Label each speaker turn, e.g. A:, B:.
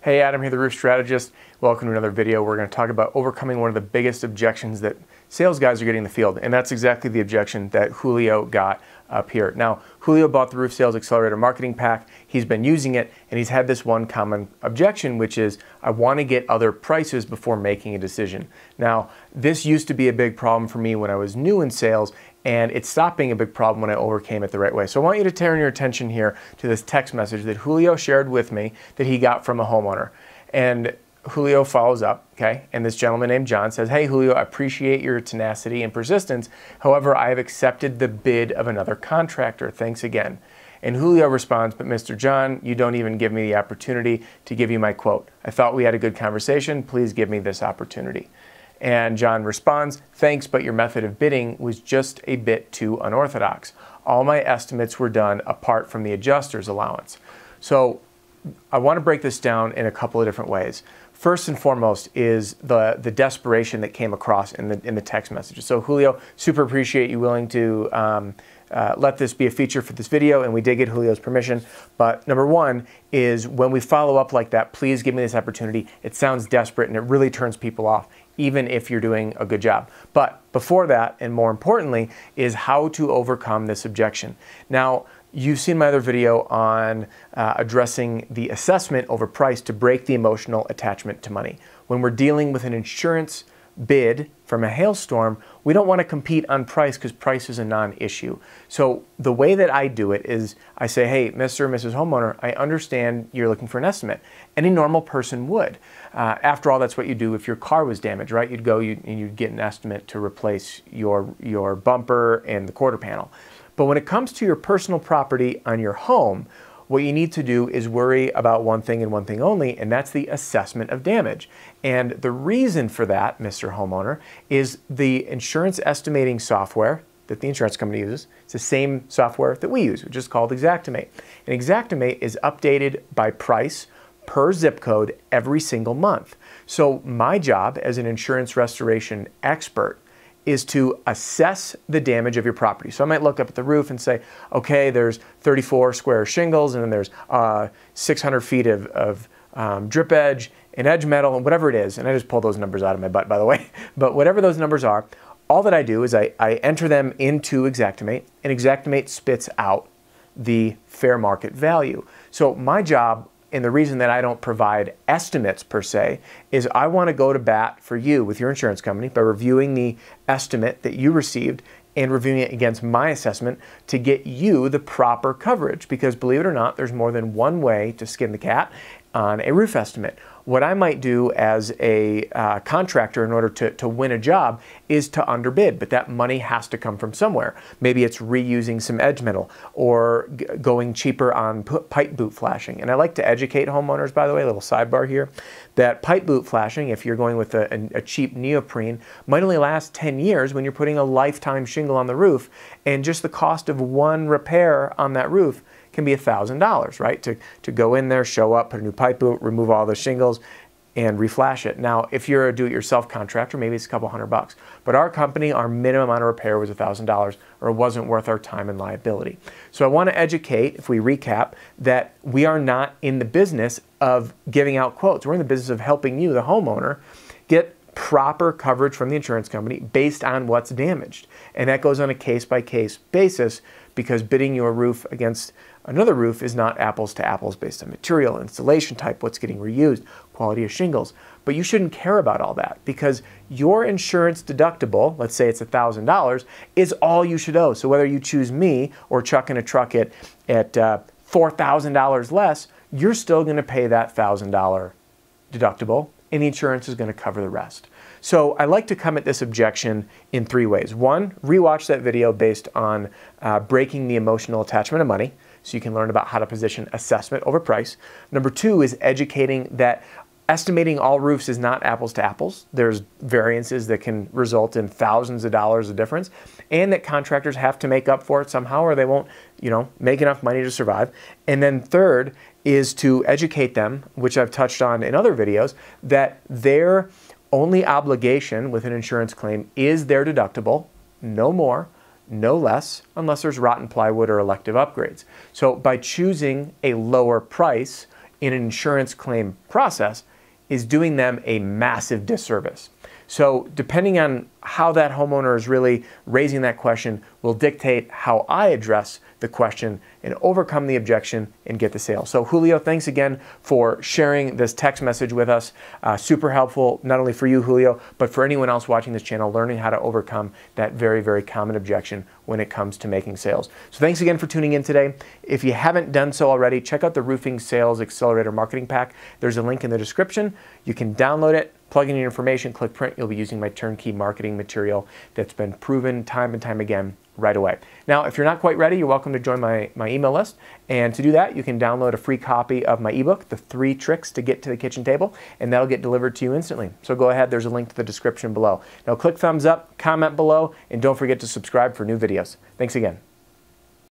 A: Hey, Adam here, the Roof Strategist. Welcome to another video. We're going to talk about overcoming one of the biggest objections that sales guys are getting in the field, and that's exactly the objection that Julio got up here. Now, Julio bought the Roof Sales Accelerator Marketing Pack. He's been using it, and he's had this one common objection, which is, I want to get other prices before making a decision. Now, this used to be a big problem for me when I was new in sales, and it stopped being a big problem when I overcame it the right way. So I want you to turn your attention here to this text message that Julio shared with me that he got from a homeowner. And Julio follows up, okay? And this gentleman named John says, "Hey Julio, I appreciate your tenacity and persistence. However, I have accepted the bid of another contractor. Thanks again." And Julio responds, "But Mr. John, you don't even give me the opportunity to give you my quote. I thought we had a good conversation. Please give me this opportunity." And John responds, "Thanks, but your method of bidding was just a bit too unorthodox. All my estimates were done apart from the adjuster's allowance." So I want to break this down in a couple of different ways. First and foremost is the desperation that came across in the text messages. So Julio, super appreciate you willing to let this be a feature for this video, and we did get Julio's permission. But number one is when we follow up like that, please give me this opportunity. It sounds desperate and it really turns people off, even if you're doing a good job. But before that, and more importantly, is how to overcome this objection. Now, you've seen my other video on addressing the assessment over price to break the emotional attachment to money. When we're dealing with an insurance bid from a hailstorm, we don't want to compete on price because price is a non-issue. So the way that I do it is I say, "Hey, Mr. and Mrs. Homeowner, I understand you're looking for an estimate." Any normal person would. After all, that's what you do if your car was damaged, right? You'd go and you'd get an estimate to replace your bumper and the quarter panel. But when it comes to your personal property on your home, what you need to do is worry about one thing and one thing only, and that's the assessment of damage. And the reason for that, Mr. Homeowner, is the insurance estimating software that the insurance company uses. It's the same software that we use, which is called Xactimate. And Xactimate is updated by price per zip code every single month. So my job as an insurance restoration expert is to assess the damage of your property. So I might look up at the roof and say, okay, there's 34 square shingles, and then there's 600 feet of drip edge and edge metal and whatever it is. And I just pull those numbers out of my butt, by the way. But whatever those numbers are, all that I do is I enter them into Xactimate, and Xactimate spits out the fair market value. So my job, and the reason that I don't provide estimates per se, is I want to go to bat for you with your insurance company by reviewing the estimate that you received and reviewing it against my assessment to get you the proper coverage. Because believe it or not, there's more than one way to skin the cat on a roof estimate. What I might do as a contractor in order to win a job is to underbid, but that money has to come from somewhere. Maybe it's reusing some edge metal or going cheaper on pipe boot flashing. And I like to educate homeowners, by the way, a little sidebar here, that pipe boot flashing, if you're going with a cheap neoprene, might only last 10 years when you're putting a lifetime shingle on the roof, and just the cost of one repair on that roof can be $1,000, right? To go in there, show up, put a new pipe boot, remove all the shingles, and reflash it. Now, if you're a do-it-yourself contractor, maybe it's a couple $100. But our company, our minimum amount of repair was $1,000, or it wasn't worth our time and liability. So I want to educate, if we recap, that we are not in the business of giving out quotes. We're in the business of helping you, the homeowner, get proper coverage from the insurance company based on what's damaged. And that goes on a case-by-case basis, because bidding your roof against another roof is not apples to apples based on material, installation type, what's getting reused, quality of shingles. But you shouldn't care about all that, because your insurance deductible, let's say it's $1,000, is all you should owe. So whether you choose me or chucking a truck at $4,000 less, you're still going to pay that $1,000 deductible, and the insurance is going to cover the rest. So I like to come at this objection in three ways. One, rewatch that video based on breaking the emotional attachment of money, so you can learn about how to position assessment over price. Number two is educating that estimating all roofs is not apples to apples. There's variances that can result in thousands of dollars of difference, and that contractors have to make up for it somehow, or they won't, make enough money to survive. And then third is to educate them, which I've touched on in other videos, that their only obligation with an insurance claim is their deductible, no more, no less, unless there's rotten plywood or elective upgrades. So by choosing a lower price in an insurance claim process is doing them a massive disservice. So depending on how that homeowner is really raising that question will dictate how I address the question and overcome the objection and get the sale. So Julio, thanks again for sharing this text message with us. Super helpful, not only for you, Julio, but for anyone else watching this channel, learning how to overcome that very, very common objection when it comes to making sales. So thanks again for tuning in today. If you haven't done so already, check out the Roofing Sales Accelerator Marketing Pack. There's a link in the description. You can download it, plug in your information, click print. You'll be using my turnkey marketing material that's been proven time and time again right away. Now, if you're not quite ready, you're welcome to join my email list. And to do that, you can download a free copy of my ebook, The 3 Tricks to Get to the Kitchen Table, and that'll get delivered to you instantly. So go ahead, there's a link to the description below. Now click thumbs up, comment below, and don't forget to subscribe for new videos. Thanks again.